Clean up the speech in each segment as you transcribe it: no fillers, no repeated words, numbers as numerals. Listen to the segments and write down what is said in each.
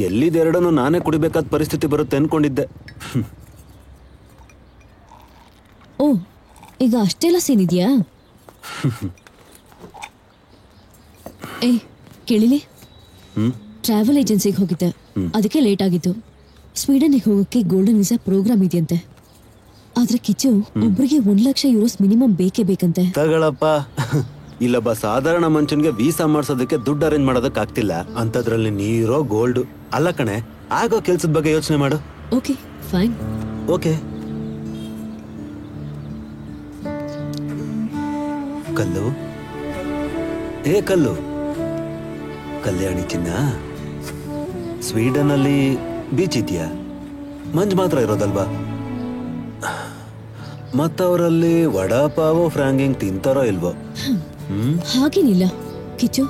ಎಲ್ಲಿದೆರಡನ್ನು ನಾನೇ ಕುಡಿಬೇಕಾದ ಪರಿಸ್ಥಿತಿ ಬರುತ್ತೆ ಅನ್ಕೊಂಡಿದ್ದೆ. ಓ, ಈಗ ಅಷ್ಟೆಲ್ಲ ಸೀನ್ ಇದೆಯಾ? ಏ ಕೇಳಿಲಿ, ಟ್ರಾವೆಲ್ ಏಜೆನ್ಸಿಗೆ ಹೋಗಿದ್ದೆ, ಅದಕ್ಕೆ ಲೇಟ್ ಆಗಿತ್ತು. ಸ್ವೀಡನ್ಗೆ ಹೋಗೋಕ್ಕೆ ಗೋಲ್ಡನ್ ವೀಸಾ ಪ್ರೋಗ್ರಾಮ್ ಇದೆಯಂತೆ. ಆದ್ರೆ ಕಿಚ್ಚು ಒಬ್ರಿಗೆ €1,00,000 ಮಿನಿಮಮ್ ಬೇಕೇ ಬೇಕಂತೆ. ತಗಳಪ್ಪ, ಇಲ್ಲೊಬ್ಬ ಸಾಧಾರಣ ಮನುಷ್ಯನ್ಗೆ ವೀಸಾ ಮಾಡ್ಸೋದಕ್ಕೆ ದುಡ್ಡು ಅರೇಂಜ್ ಮಾಡೋದಕ್ಕೆ ಆಗ್ತಿಲ್ಲ ಅಂತದ್ರಲ್ಲಿ ನೀರೋ ಗೋಲ್ಡ್ ಅಲ್ಲ ಕಣೆ. ಆಗೋ ಕೆಲ್ಸದ ಬಗ್ಗೆ ಯೋಚನೆ ಮಾಡು. Okay fine. ಓಕೆ. ಕಲ್ಲು, ಏ ಕಲ್ಲು, ಕಲ್ಯಾಣಿ ಚಿನ್ನ, ಸ್ವೀಡನ್ ಅಲ್ಲಿ ಬೀಚ್ ಇದೆಯಾ? ಮಂಜ್ ಮಾತ್ರ ಇರೋದಲ್ವಾ? ಮತ್ತವರಲ್ಲಿ ವಡಾಪಾವು ಫ್ರಾಂಗಿಂಗ್ ತಿಂತಾರೋ ಇಲ್ವೋ? ಹಾಗೇನಿಲ್ಲ ಕಿಚ್ಚು,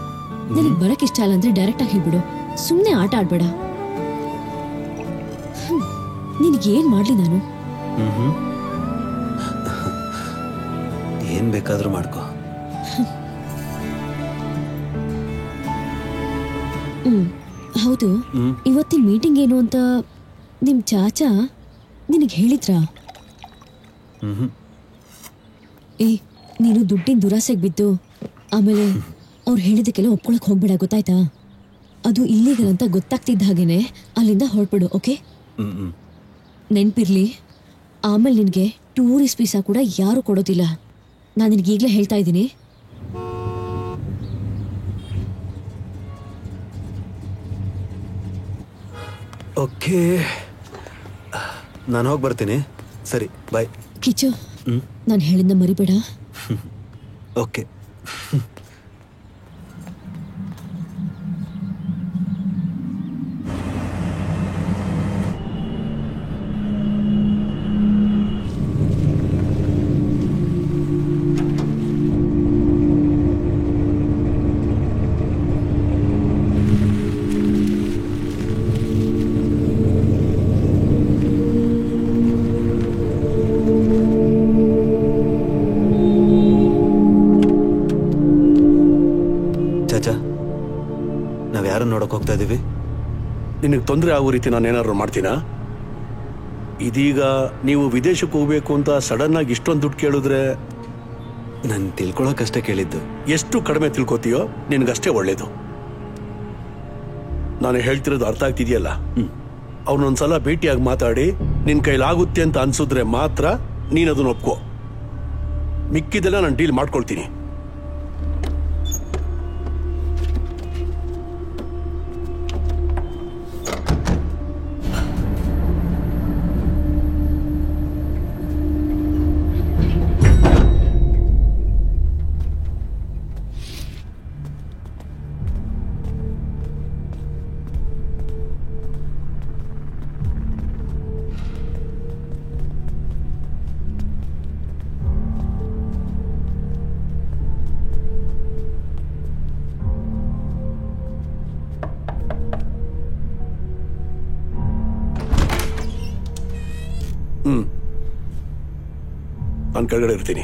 ನನಗೆ ಬರಕ್ ಇಷ್ಟ ಇಲ್ಲ ಅಂದ್ರೆ ಡೈರೆಕ್ಟ್ ಆಗಿ ಹೇಳ್ಬಿಡು, ಸುಮ್ನೆ ಆಟ ಆಡ್ಬೇಡ. ನಿನಗೇನ್ ಮಾಡ್ಲಿ ನಾನು? ಏನ್ ಬೇಕಾದ್ರೂ ಮಾಡ್ಕೋ. ಹೌದು, ಇವತ್ತಿನ ಮೀಟಿಂಗ್ ಏನು ಅಂತ ನಿಮ್ ಚಾಚಾ ನಿನಗೆ ಹೇಳಿದ್ರಾ? ಏ, ನೀನು ದುಡ್ಡಿನ ದುರಾಸೆಗೆ ಬಿದ್ದು ಆಮೇಲೆ ಅವ್ರು ಹೇಳಿದಕ್ಕೆಲ್ಲ ಒಪ್ಕೊಳಕ್ ಹೋಗ್ಬೇಡ, ಗೊತ್ತಾಯ್ತಾ? ಅದು ಇಲ್ಲೀಗಲ್ ಅಂತ ಗೊತ್ತಾಗ್ತಿದ್ದ ಹಾಗೇನೆ ಅಲ್ಲಿಂದ ಹೊರಟ್ಬಿಡು, ಓಕೆ? ನೆನ್ಪಿರ್ಲಿ, ಆಮೇಲೆ ನಿನಗೆ ಟೂರಿಸ್ಟ್ ವೀಸಾ ಕೂಡ ಯಾರು ಕೊಡೋದಿಲ್ಲ. ನಾನು ನಿನಗೆ ಈಗಲೇ ಹೇಳ್ತಾ ಇದ್ದೀನಿ. ಓಕೆ, ನಾನು ಹೋಗಿ ಬರ್ತೀನಿ. ಸರಿ, ಬಾಯ್. ಕಿಚ್ಚು, ನಾನು ಹೇಳಿದ್ನ ಮರಿಬೇಡ. ಓಕೆ. ನಾವ್ ಯಾರನ್ನ ನೋಡಕ್ ಹೋಗ್ತಾ ಇದೀವಿ? ನಿನಗೆ ತೊಂದರೆ ಆಗೋ ರೀತಿ ನಾನು ಏನಾದ್ರು ಮಾಡ್ತೀನಾ? ಇದೀಗ ನೀವು ವಿದೇಶಕ್ಕೆ ಹೋಗ್ಬೇಕು ಅಂತ ಸಡನ್ ಆಗಿ ಇಷ್ಟೊಂದು ದುಡ್ಡು ಕೇಳಿದ್ರೆ ನಾನು ತಿಳ್ಕೊಳಕಷ್ಟೇ ಕೇಳಿದ್ದು. ಎಷ್ಟು ಕಡಿಮೆ ತಿಳ್ಕೊತೀಯೋ ನಿನಗಷ್ಟೇ ಒಳ್ಳೇದು. ನಾನು ಹೇಳ್ತಿರೋದು ಅರ್ಥ ಆಗ್ತಿದೆಯಲ್ಲ? ಅವನೊಂದ್ಸಲ ಭೇಟಿಯಾಗಿ ಮಾತಾಡಿ ನಿನ್ ಕೈಲಾಗುತ್ತೆ ಅಂತ ಅನ್ಸಿದ್ರೆ ಮಾತ್ರ ನೀನ್ ಅದನ್ನ ಒಪ್ಕೋ. ಮಿಕ್ಕಿದೆಲ್ಲ ನಾನು ಡೀಲ್ ಮಾಡ್ಕೊಳ್ತೀನಿ. ನಾನು ಕೆಳಗಡೆ ಇರ್ತೀನಿ.